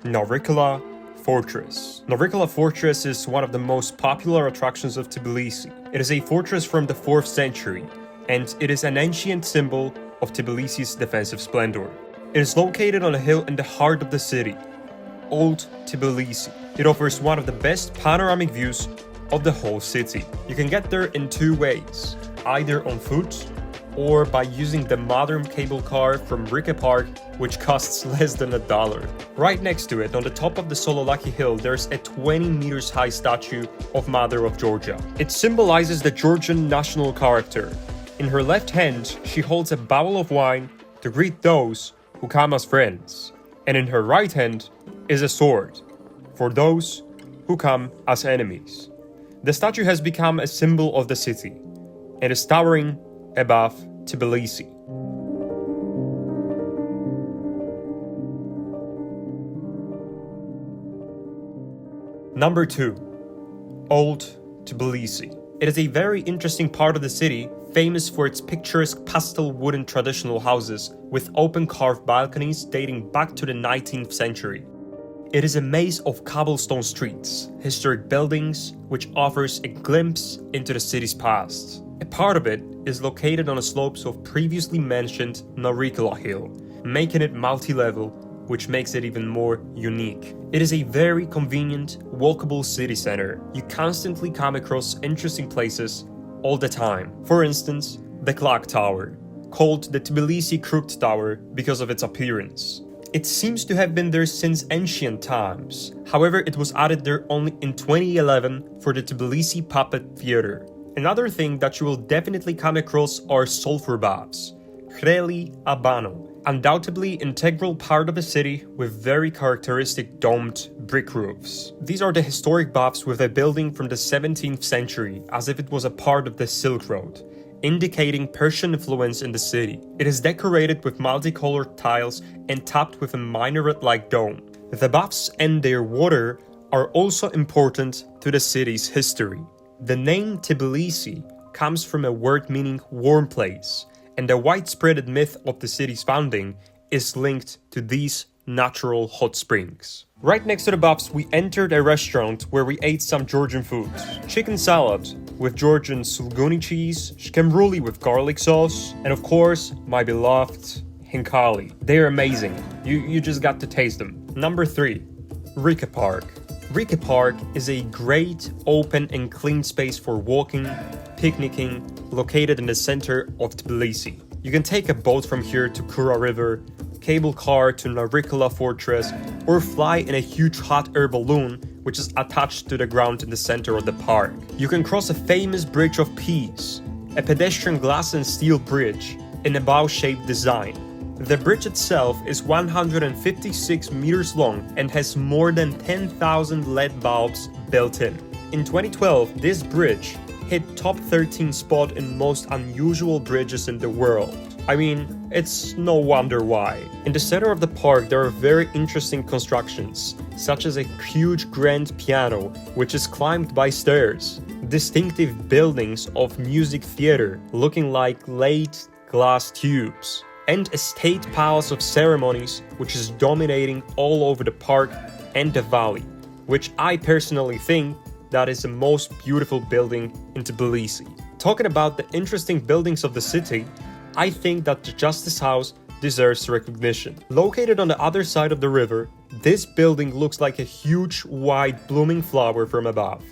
Narikala Fortress. Narikala Fortress is one of the most popular attractions of Tbilisi. It is a fortress from the 4th century, and it is an ancient symbol of Tbilisi's defensive splendor. It is located on a hill in the heart of the city, Old Tbilisi. It offers one of the best panoramic views of the whole city. You can get there in two ways, either on foot or by using the modern cable car from Rike Park, which costs less than $1. Right next to it, on the top of the Sololaki Hill, there's a 20 meters high statue of Mother of Georgia. It symbolizes the Georgian national character. In her left hand, she holds a bottle of wine to greet those who come as friends. And in her right hand is a sword for those who come as enemies. The statue has become a symbol of the city and is towering above Tbilisi. Number 2. Old Tbilisi. It is a very interesting part of the city, famous for its picturesque pastel wooden traditional houses with open carved balconies dating back to the 19th century. It is a maze of cobblestone streets, historic buildings, which offers a glimpse into the city's past. A part of it is located on the slopes of previously mentioned Narikala Hill, making it multi-level, which makes it even more unique. It is a very convenient, walkable city center. You constantly come across interesting places all the time. For instance, the clock tower, called the Tbilisi Crooked Tower because of its appearance. It seems to have been there since ancient times. However, it was added there only in 2011 for the Tbilisi Puppet Theater. Another thing that you will definitely come across are sulfur baths, Chreli Abano, undoubtedly integral part of the city with very characteristic domed brick roofs. These are the historic baths with a building from the 17th century, as if it was a part of the Silk Road, indicating Persian influence in the city. It is decorated with multicolored tiles and topped with a minaret-like dome. The baths and their water are also important to the city's history. The name Tbilisi comes from a word meaning warm place, and the widespread myth of the city's founding is linked to these natural hot springs. Right next to the baths, we entered a restaurant where we ate some Georgian food. Chicken salad with Georgian sulguni cheese, shkemruli with garlic sauce, and of course, my beloved hinkali. They're amazing. You just got to taste them. Number 3. Rike Park. Rike Park is a great, open and clean space for walking, picnicking, located in the center of Tbilisi. You can take a boat from here to Kura River, cable car to Narikala Fortress, or fly in a huge hot air balloon which is attached to the ground in the center of the park. You can cross a famous Bridge of Peace, a pedestrian glass and steel bridge in a bow-shaped design. The bridge itself is 156 meters long and has more than 10,000 LED bulbs built in. In 2012, this bridge hit top 13 spot in most unusual bridges in the world. I mean, it's no wonder why. In the center of the park, there are very interesting constructions, such as a huge grand piano, which is climbed by stairs, distinctive buildings of music theater looking like late glass tubes, and a state palace of ceremonies which is dominating all over the park and the valley, which I personally think that is the most beautiful building in Tbilisi. Talking about the interesting buildings of the city, I think that the Justice House deserves recognition. Located on the other side of the river, this building looks like a huge white blooming flower from above,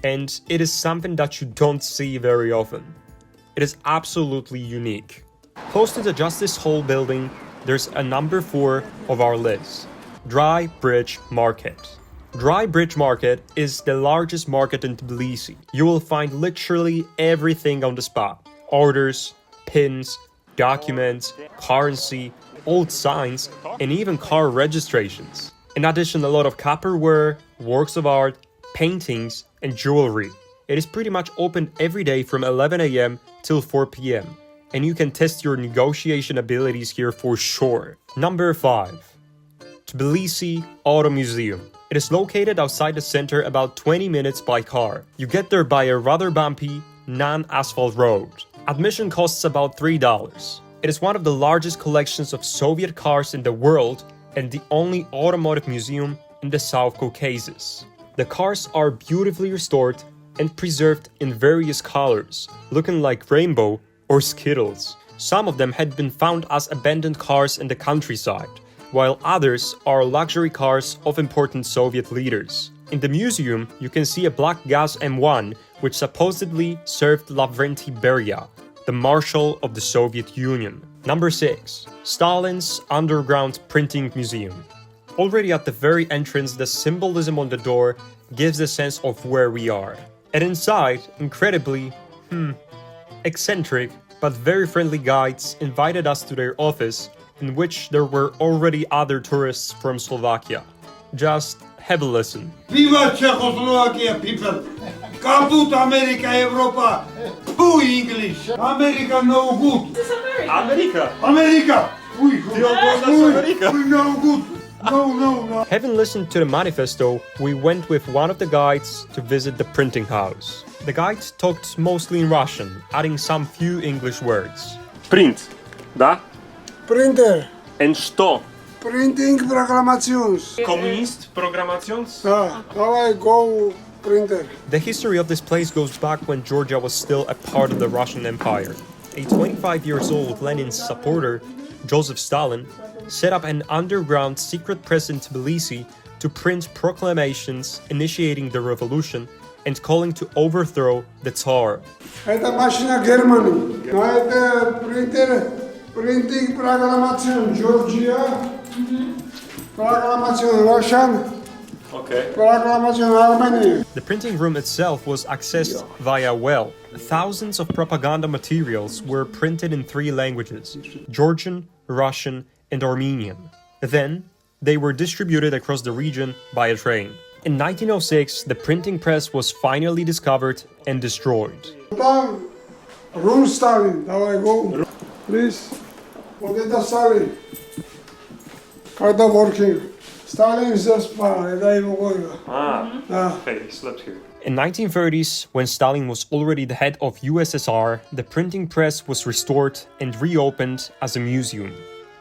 and it is something that you don't see very often. It is absolutely unique. Close to the Justice Hall building, there's a number 4 of our list, Dry Bridge Market. Dry Bridge Market is the largest market in Tbilisi. You will find literally everything on the spot. Orders, pins, documents, currency, old signs, and even car registrations. In addition, a lot of copperware, works of art, paintings, and jewelry. It is pretty much open every day from 11 a.m. till 4 p.m. and you can test your negotiation abilities here for sure. Number 5. Tbilisi Auto Museum. It is located outside the center about 20 minutes by car. You get there by a rather bumpy, non-asphalt road. Admission costs about $3. It is one of the largest collections of Soviet cars in the world and the only automotive museum in the South Caucasus. The cars are beautifully restored and preserved in various colors, looking like rainbow or Skittles. Some of them had been found as abandoned cars in the countryside, while others are luxury cars of important Soviet leaders. In the museum, you can see a black Gaz M1, which supposedly served Lavrenti Beria, the Marshal of the Soviet Union. Number 6. Stalin's Underground Printing Museum. Already at the very entrance, the symbolism on the door gives a sense of where we are. And inside, incredibly, eccentric, but very friendly guides invited us to their office, in which there were already other tourists from Slovakia. Just have a listen. Viva Czechoslovakia, people! Kaput America, Europa! Pooh, English! America no good! This is America. America! America! We no good! No. Having listened to the manifesto, we went with one of the guides to visit the printing house. The guide talked mostly in Russian, adding some few English words. Print, да? Printer! And что? Printing proclamations! Communist programations? Давай go printer! The history of this place goes back when Georgia was still a part of the Russian Empire. A 25 years old Lenin's supporter, Joseph Stalin, set up an underground secret press in Tbilisi to print proclamations initiating the revolution and calling to overthrow the Tsar. Это машина Германии. А это принтер, printing proclamation Georgia, proclamation Russian, Okay. proclamation Armenia. The printing room itself was accessed via well. Thousands of propaganda materials were printed in 3 languages: Georgian, Russian, and Armenian. Then, they were distributed across the region by a train. In 1906, the printing press was finally discovered and destroyed. Там room Stalin. Давай go. Please. Вот это Stalin. Когда working. Stalin заспал. Это его года. Okay, he slept here. In 1930s, when Stalin was already the head of USSR, the printing press was restored and reopened as a museum.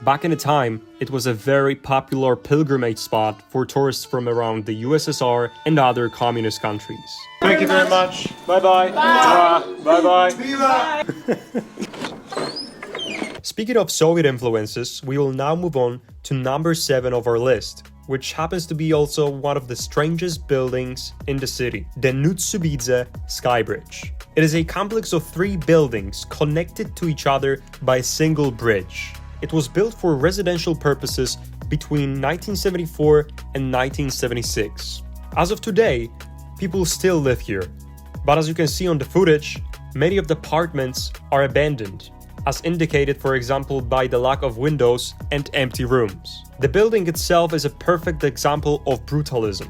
Back in the time, it was a very popular pilgrimage spot for tourists from around the USSR and other communist countries. Thank you very much. Bye-bye. Bye-bye. Viva! Speaking of Soviet influences, we will now move on to number 7 of our list, which happens to be also one of the strangest buildings in the city, the Nutsubidze Skybridge. It is a complex of 3 buildings connected to each other by a single bridge. It was built for residential purposes between 1974 and 1976. As of today, people still live here. But as you can see on the footage, many of the apartments are abandoned, as indicated, for example, by the lack of windows and empty rooms. The building itself is a perfect example of brutalism,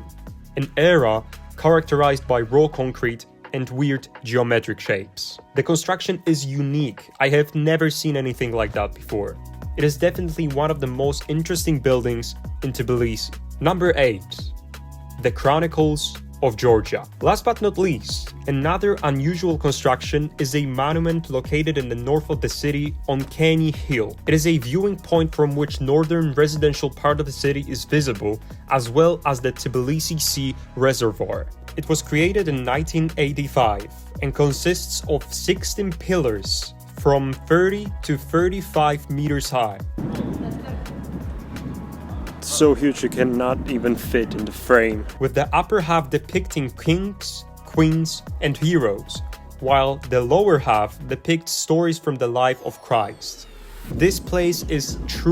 an era characterized by raw concrete and weird geometric shapes. The construction is unique. I have never seen anything like that before. It is definitely one of the most interesting buildings in Tbilisi. Number 8. The Chronicles of Georgia. Last but not least, another unusual construction is a monument located in the north of the city on Caney Hill. It is a viewing point from which northern residential part of the city is visible, as well as the Tbilisi Sea Reservoir. It was created in 1985 and consists of 16 pillars from 30 to 35 meters high. So huge you cannot even fit in the frame. With the upper half depicting kings, queens, and heroes, while the lower half depicts stories from the life of Christ. This place is truly